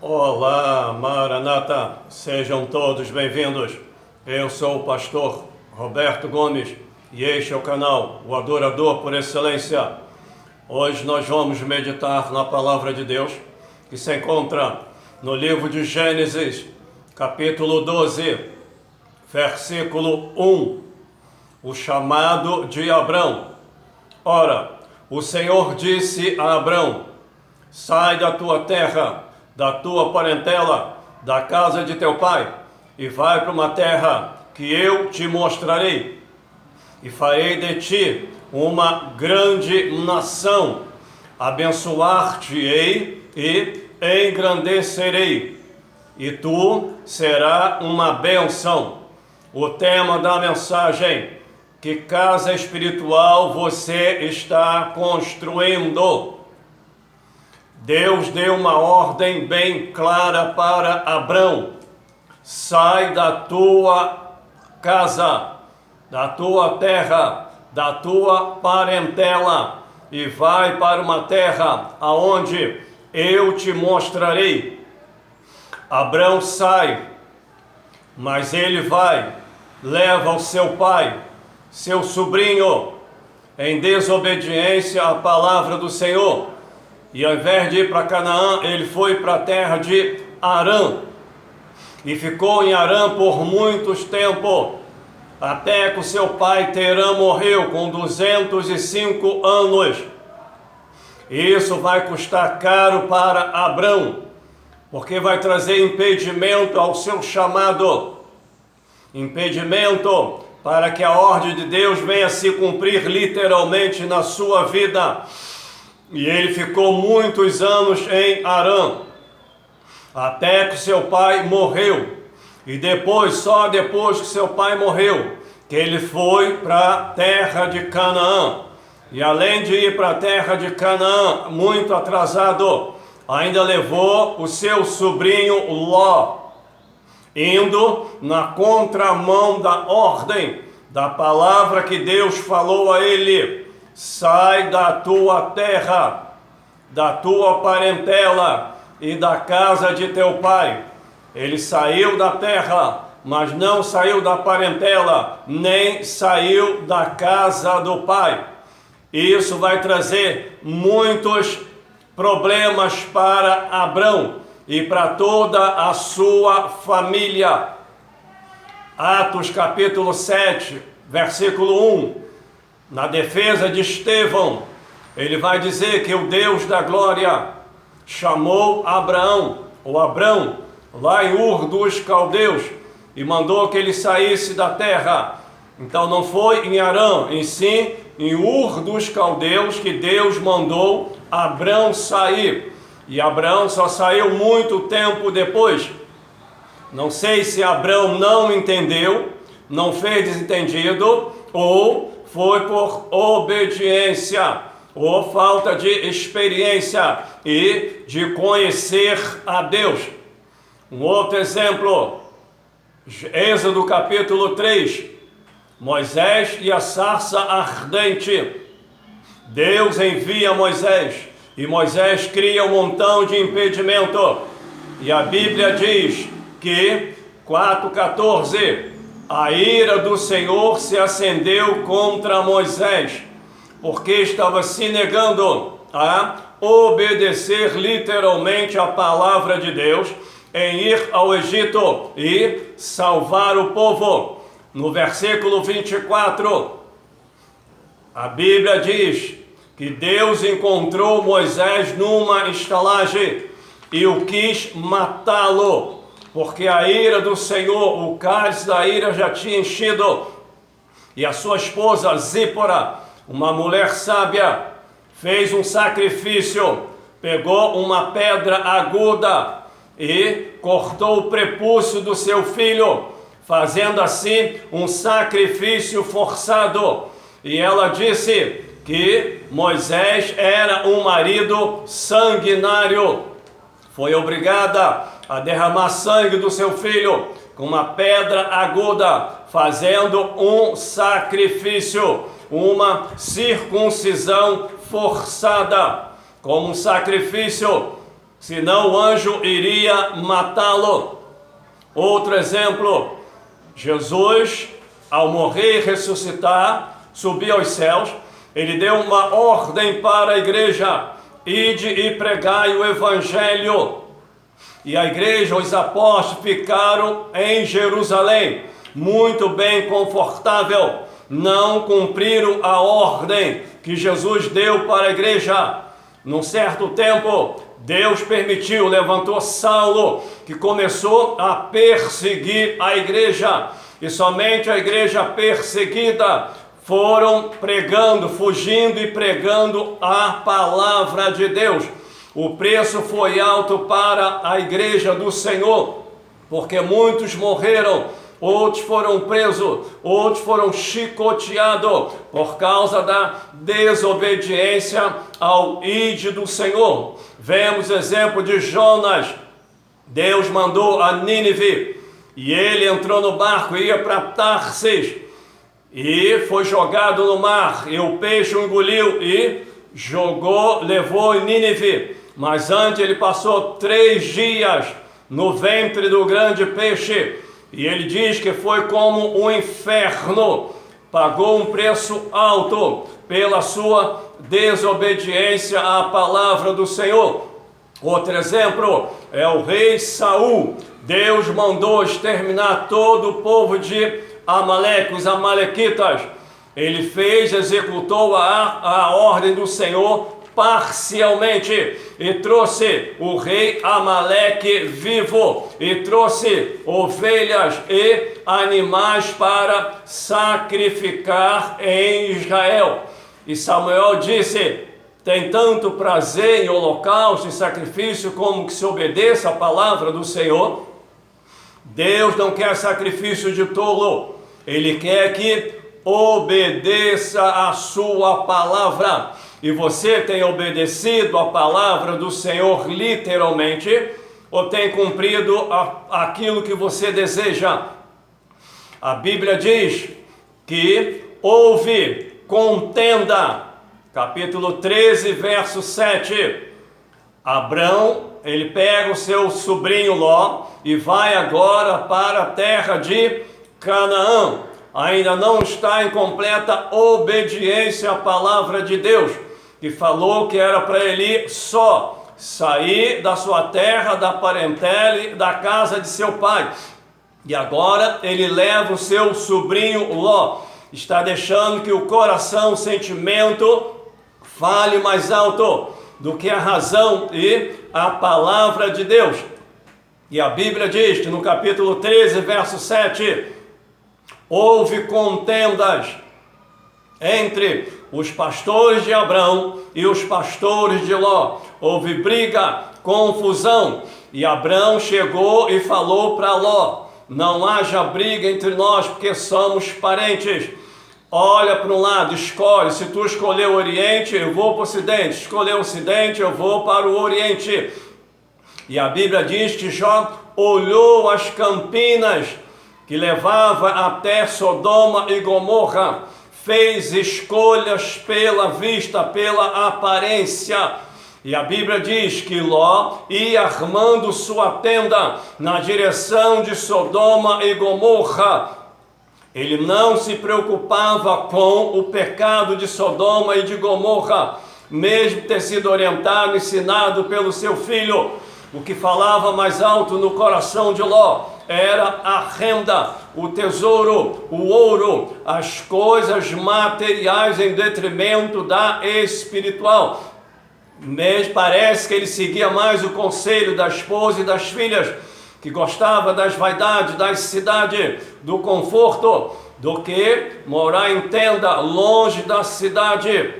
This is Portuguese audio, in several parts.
Olá, Maranata, sejam todos bem-vindos. Eu sou o pastor Roberto Gomes e este é o canal O Adorador por Excelência. Hoje nós vamos meditar na Palavra de Deus, que se encontra no livro de Gênesis, capítulo 12, versículo 1, o chamado de Abrão. Ora, o Senhor disse a Abrão: sai da tua terra, da tua parentela, da casa de teu pai, e vai para uma terra que eu te mostrarei, e farei de ti uma grande nação, abençoar-te-ei e engrandecerei, e tu serás uma bênção. O tema da mensagem: que casa espiritual você está construindo? Deus deu uma ordem bem clara para Abrão: sai da tua casa, da tua terra, da tua parentela, e vai para uma terra aonde eu te mostrarei. Abrão sai, mas ele vai, leva o seu pai, seu sobrinho, em desobediência à palavra do Senhor. E ao invés de ir para Canaã, ele foi para a terra de Harã. E ficou em Harã por muitos tempos, até que o seu pai Terã morreu com 205 anos. E isso vai custar caro para Abrão, porque vai trazer impedimento ao seu chamado, impedimento para que a ordem de Deus venha se cumprir literalmente na sua vida. E ele ficou muitos anos em Harã, até que seu pai morreu. E depois, só depois que seu pai morreu, que ele foi para a terra de Canaã. E além de ir para a terra de Canaã, muito atrasado, ainda levou o seu sobrinho Ló, indo na contramão da ordem, da palavra que Deus falou a ele: sai da tua terra, da tua parentela e da casa de teu pai. Ele saiu da terra, mas não saiu da parentela, nem saiu da casa do pai. Isso vai trazer muitos problemas para Abrão e para toda a sua família. Atos capítulo 7, versículo 1. Na defesa de Estevão, ele vai dizer que o Deus da glória chamou Abraão, ou Abrão, lá em Ur dos Caldeus, e mandou que ele saísse da terra. Então não foi em Harã, em sim em Ur dos Caldeus que Deus mandou Abrão sair. E Abraão só saiu muito tempo depois. Não sei se Abrão não entendeu, não fez desentendido, ou foi por obediência, ou falta de experiência e de conhecer a Deus. Um outro exemplo, Êxodo capítulo 3, Moisés e a sarça ardente. Deus envia Moisés, e Moisés cria um montão de impedimento. E a Bíblia diz que, 4,14, a ira do Senhor se acendeu contra Moisés, porque estava se negando a obedecer literalmente a palavra de Deus, em ir ao Egito e salvar o povo. No versículo 24, a Bíblia diz que Deus encontrou Moisés numa estalagem e o quis matá-lo, porque a ira do Senhor, o cálice da ira já tinha enchido. E a sua esposa Zípora, uma mulher sábia, fez um sacrifício, pegou uma pedra aguda e cortou o prepúcio do seu filho, fazendo assim um sacrifício forçado. E ela disse que Moisés era um marido sanguinário. Foi obrigada a derramar sangue do seu filho com uma pedra aguda, fazendo um sacrifício, uma circuncisão forçada, como um sacrifício senão o anjo iria matá-lo. Outro exemplo, Jesus, ao morrer e ressuscitar, subir aos céus, ele deu uma ordem para a igreja: ide e pregai o evangelho. E a igreja, os apóstolos, ficaram em Jerusalém, muito bem confortável. Não cumpriram a ordem que Jesus deu para a igreja. Num certo tempo, Deus permitiu, levantou Saulo, que começou a perseguir a igreja. E somente a igreja perseguida foram pregando, fugindo e pregando a palavra de Deus. O preço foi alto para a igreja do Senhor, porque muitos morreram, outros foram presos, outros foram chicoteados por causa da desobediência ao ide do Senhor. Vemos o exemplo de Jonas. Deus mandou a Nínive e ele entrou no barco e ia para Tarsis e foi jogado no mar, e o peixe o engoliu e levou em Nínive. Mas antes ele passou 3 dias no ventre do grande peixe, e ele diz que foi como um inferno. Pagou um preço alto pela sua desobediência à palavra do Senhor. Outro exemplo é o rei Saul. Deus mandou exterminar todo o povo de Amaleque, os amalequitas. Ele executou a ordem do Senhor parcialmente, e trouxe o rei Amaleque vivo, e trouxe ovelhas e animais para sacrificar em Israel. E Samuel disse: tem tanto prazer em holocausto e sacrifício como que se obedeça a palavra do Senhor. Deus não quer sacrifício de tolo, Ele quer que obedeça a sua palavra. E você tem obedecido a palavra do Senhor literalmente, ou tem cumprido aquilo que você deseja? A Bíblia diz que houve contenda, capítulo 13, verso 7. Abrão, ele pega o seu sobrinho Ló e vai agora para a terra de Canaã. Ainda não está em completa obediência à palavra de Deus, que falou que era para ele só sair da sua terra, da parentela e da casa de seu pai. E agora ele leva o seu sobrinho Ló. Está deixando que o coração, o sentimento, fale mais alto do que a razão e a palavra de Deus. E a Bíblia diz que no capítulo 13, verso 7, houve contendas entre os pastores de Abrão e os pastores de Ló. Houve briga, confusão. E Abrão chegou e falou para Ló: não haja briga entre nós, porque somos parentes. Olha para um lado, escolhe. Se tu escolher o Oriente, eu vou para o Ocidente. Escolher o Ocidente, eu vou para o Oriente. E a Bíblia diz que Jó olhou as campinas que levava até Sodoma e Gomorra, fez escolhas pela vista, pela aparência. E a Bíblia diz que Ló ia armando sua tenda na direção de Sodoma e Gomorra. Ele não se preocupava com o pecado de Sodoma e de Gomorra, mesmo ter sido orientado, ensinado pelo seu filho. O que falava mais alto no coração de Ló era a renda, o tesouro, o ouro, as coisas materiais em detrimento da espiritual. Mas parece que ele seguia mais o conselho da esposa e das filhas, que gostava das vaidades, da cidade, do conforto, do que morar em tenda longe da cidade.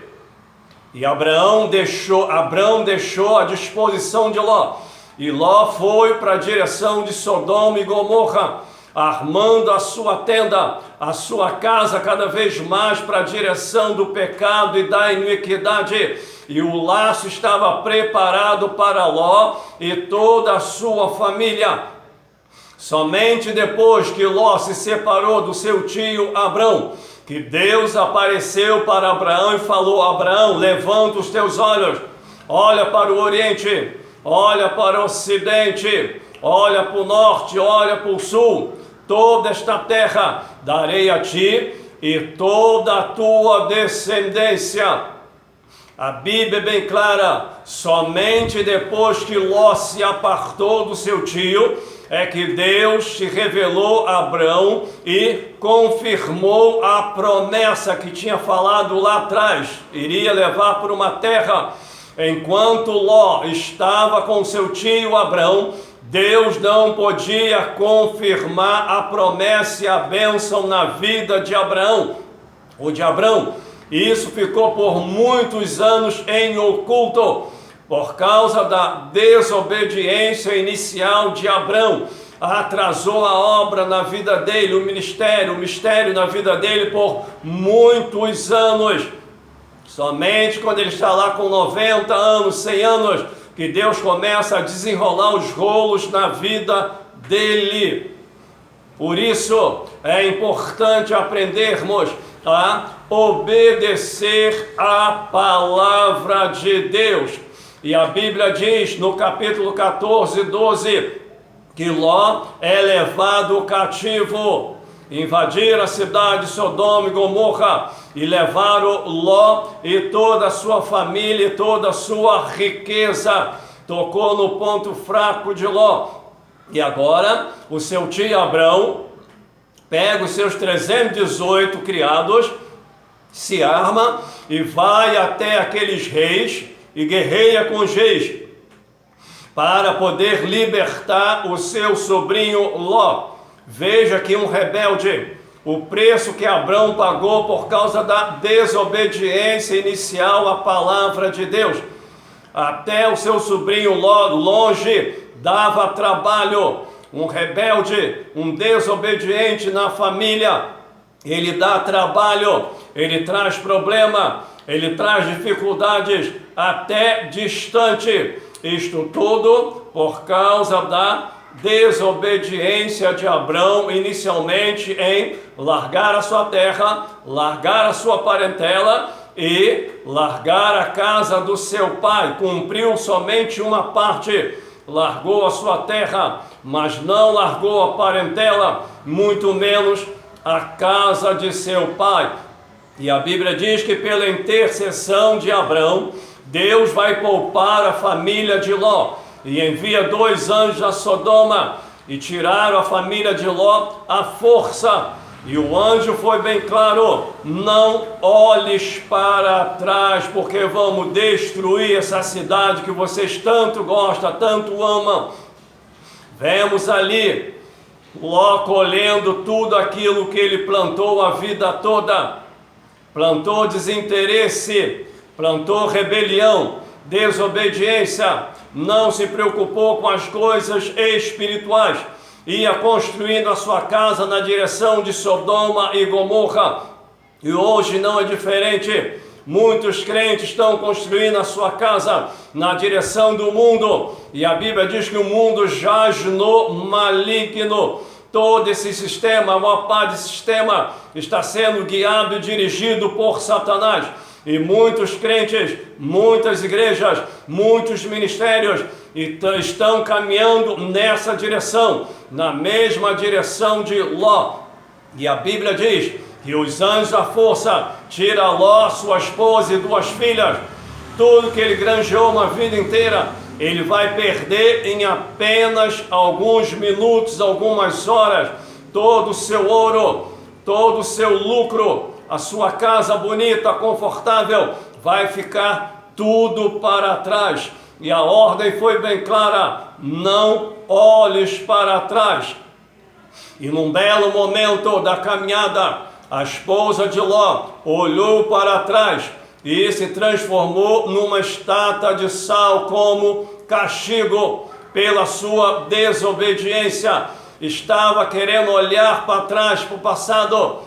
E Abrão deixou à disposição de Ló. E Ló foi para a direção de Sodoma e Gomorra, armando a sua tenda, a sua casa cada vez mais para a direção do pecado e da iniquidade. E o laço estava preparado para Ló e toda a sua família. Somente depois que Ló se separou do seu tio Abrão, que Deus apareceu para Abraão e falou: Abraão, levanta os teus olhos, olha para o Oriente, olha para o ocidente, olha para o norte, olha para o sul, toda esta terra darei a ti e toda a tua descendência. A Bíblia é bem clara, somente depois que Ló se apartou do seu tio, é que Deus se revelou a Abrão e confirmou a promessa que tinha falado lá atrás, iria levar para uma terra. Enquanto Ló estava com seu tio Abrão, Deus não podia confirmar a promessa e a bênção na vida de Abraão, ou de Abrão. Isso ficou por muitos anos em oculto, por causa da desobediência inicial de Abrão. Atrasou a obra na vida dele, o mistério na vida dele por muitos anos. Somente quando ele está lá com 90 anos, 100 anos, que Deus começa a desenrolar os rolos na vida dele. Por isso é importante aprendermos a obedecer a palavra de Deus. E a Bíblia diz no capítulo 14, 12, que Ló é levado cativo. Invadiram a cidade de Sodoma e Gomorra e levaram Ló e toda a sua família e toda a sua riqueza. Tocou no ponto fraco de Ló. E agora o seu tio Abrão pega os seus 318 criados, se arma e vai até aqueles reis e guerreia com os reis para poder libertar o seu sobrinho Ló. Veja que um rebelde, o preço que Abrão pagou por causa da desobediência inicial à palavra de Deus. Até o seu sobrinho Ló, longe, dava trabalho. Um rebelde, um desobediente na família, ele dá trabalho, ele traz problema, ele traz dificuldades até distante. Isto tudo por causa da desobediência de Abrão, inicialmente em largar a sua terra, largar a sua parentela e largar a casa do seu pai. Cumpriu somente uma parte, largou a sua terra, mas não largou a parentela, muito menos a casa de seu pai. E a Bíblia diz que pela intercessão de Abrão, Deus vai poupar a família de Ló e envia 2 anjos a Sodoma e tiraram a família de Ló à força. E o anjo foi bem claro: não olhes para trás, porque vamos destruir essa cidade que vocês tanto gostam, tanto amam. Vemos ali Ló colhendo tudo aquilo que ele plantou a vida toda. Plantou desinteresse, plantou rebelião, desobediência, não se preocupou com as coisas espirituais, ia construindo a sua casa na direção de Sodoma e Gomorra. E hoje não é diferente. Muitos crentes estão construindo a sua casa na direção do mundo, e a Bíblia diz que o mundo jaz no maligno. Todo esse sistema, a maior parte desse sistema está sendo guiado e dirigido por Satanás. E muitos crentes, muitas igrejas, muitos ministérios estão caminhando nessa direção, na mesma direção de Ló. E a Bíblia diz que os anjos da força tiram Ló, sua esposa e 2 filhas. Tudo que ele granjeou uma vida inteira, ele vai perder em apenas alguns minutos, algumas horas. Todo o seu ouro, todo o seu lucro, a sua casa bonita, confortável, vai ficar tudo para trás. E a ordem foi bem clara: não olhes para trás. E num belo momento da caminhada, a esposa de Ló olhou para trás e se transformou numa estátua de sal como castigo pela sua desobediência. Estava querendo olhar para trás, para o passado,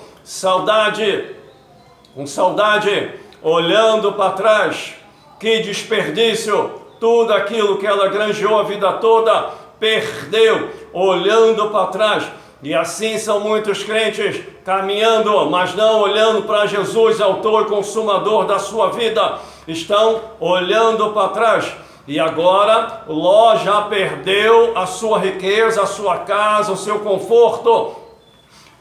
com saudade, olhando para trás. Que desperdício! Tudo aquilo que ela granjeou a vida toda, perdeu, olhando para trás. E assim são muitos crentes caminhando, mas não olhando para Jesus, autor e consumador da sua vida. Estão olhando para trás. E agora Ló já perdeu a sua riqueza, a sua casa, o seu conforto.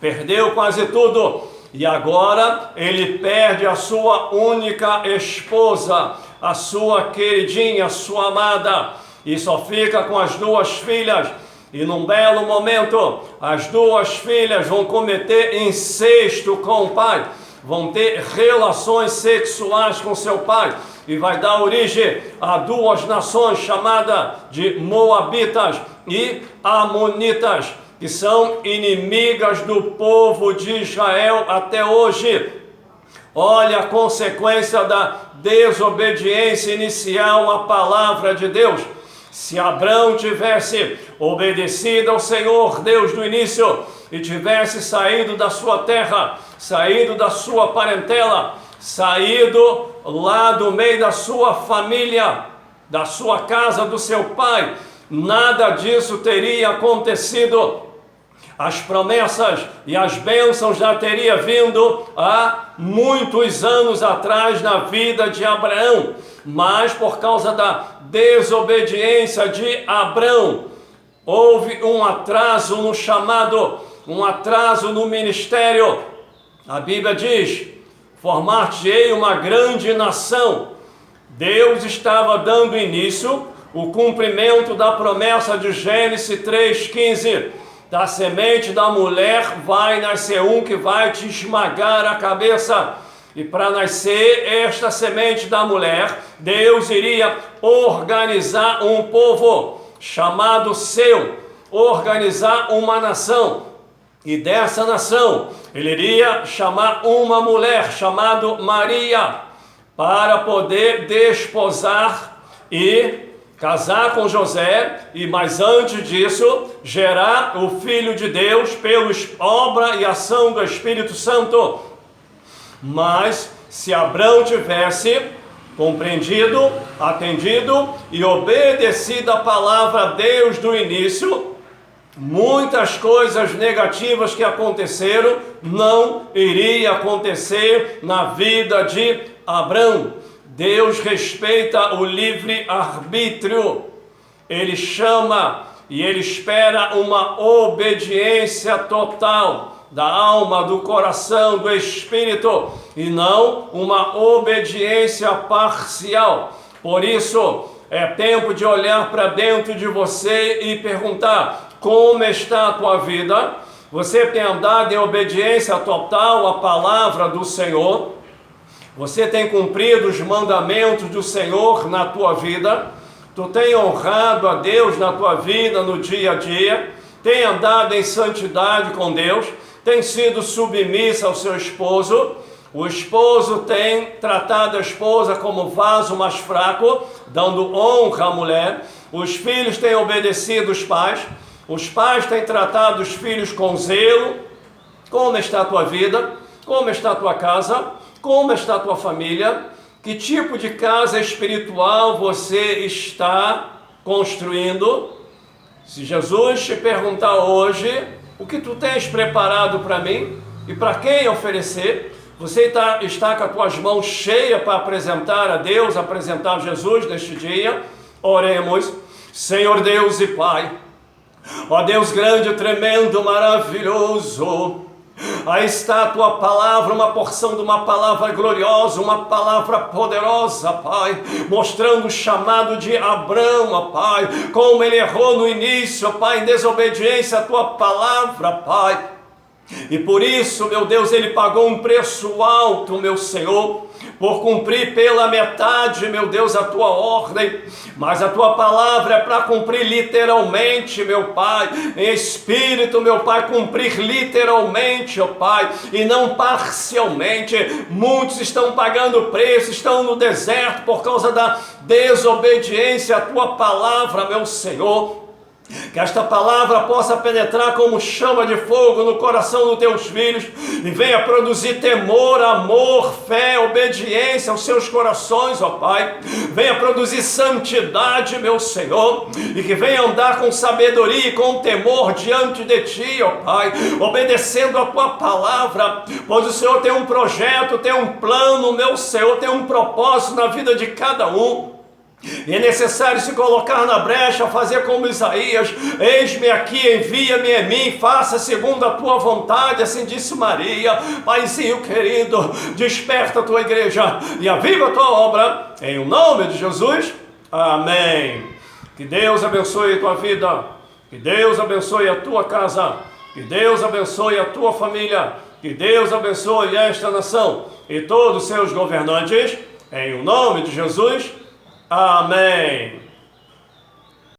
Perdeu quase tudo. E agora ele perde a sua única esposa, a sua queridinha, a sua amada. E só fica com as duas filhas. E num belo momento, as duas filhas vão cometer incesto com o pai. Vão ter relações sexuais com seu pai. E vai dar origem a duas nações chamadas de Moabitas e Amonitas, que são inimigas do povo de Israel até hoje. Olha a consequência da desobediência inicial à palavra de Deus. Se Abrão tivesse obedecido ao Senhor Deus do início e tivesse saído da sua terra, saído da sua parentela, saído lá do meio da sua família, da sua casa, do seu pai, nada disso teria acontecido. As promessas e as bênçãos já teriam vindo há muitos anos atrás na vida de Abraão, mas por causa da desobediência de Abrão, houve um atraso no chamado, um atraso no ministério. A Bíblia diz: formar-te-ei uma grande nação. Deus estava dando início o cumprimento da promessa de Gênesis 3,15. Da semente da mulher vai nascer um que vai te esmagar a cabeça. E para nascer esta semente da mulher, Deus iria organizar um povo chamado seu, organizar uma nação. E dessa nação, ele iria chamar uma mulher chamada Maria, para poder desposar e casar com José, e mais antes disso, gerar o Filho de Deus pela obra e ação do Espírito Santo. Mas se Abrão tivesse compreendido, atendido e obedecido a palavra de Deus do início, muitas coisas negativas que aconteceram não iria acontecer na vida de Abrão. Deus respeita o livre-arbítrio. Ele chama e ele espera uma obediência total da alma, do coração, do espírito, e não uma obediência parcial. Por isso, é tempo de olhar para dentro de você e perguntar: como está a tua vida? Você tem andado em obediência total à palavra do Senhor? Você tem cumprido os mandamentos do Senhor na tua vida? Tu tem honrado a Deus na tua vida, no dia a dia? Tem andado em santidade com Deus? Tem sido submissa ao seu esposo? O esposo tem tratado a esposa como vaso mais fraco, dando honra à mulher. Os filhos têm obedecido os pais. Os pais têm tratado os filhos com zelo. Como está a tua vida? Como está a tua casa? Como está a tua família? Que tipo de casa espiritual você está construindo? Se Jesus te perguntar hoje: o que tu tens preparado para mim e para quem oferecer? Você está com as tuas mãos cheias para apresentar a Deus, apresentar a Jesus neste dia? Oremos. Senhor Deus e Pai, ó Deus grande, tremendo, maravilhoso, aí está a tua palavra, uma porção de uma palavra gloriosa, uma palavra poderosa, Pai, mostrando o chamado de Abrão, ó Pai, como ele errou no início, ó Pai, em desobediência à tua palavra, Pai. E por isso, meu Deus, ele pagou um preço alto, meu Senhor, por cumprir pela metade, meu Deus, a tua ordem. Mas a tua palavra é para cumprir literalmente, meu Pai, em espírito, meu Pai, cumprir literalmente, ó Pai, e não parcialmente. Muitos estão pagando preço, estão no deserto por causa da desobediência à tua palavra, meu Senhor. Que esta palavra possa penetrar como chama de fogo no coração dos teus filhos e venha produzir temor, amor, fé, obediência aos seus corações, ó Pai. Venha produzir santidade, meu Senhor, e que venha andar com sabedoria e com temor diante de Ti, ó Pai, obedecendo a Tua palavra, pois o Senhor tem um projeto, tem um plano, meu Senhor, tem um propósito na vida de cada um. E é necessário se colocar na brecha, fazer como Isaías: eis-me aqui, envia-me a mim, faça segundo a tua vontade, assim disse Maria. Paizinho querido, desperta a tua igreja e aviva a tua obra, em o nome de Jesus, amém. Que Deus abençoe a tua vida, que Deus abençoe a tua casa, que Deus abençoe a tua família, que Deus abençoe esta nação e todos os seus governantes, em o nome de Jesus, amém.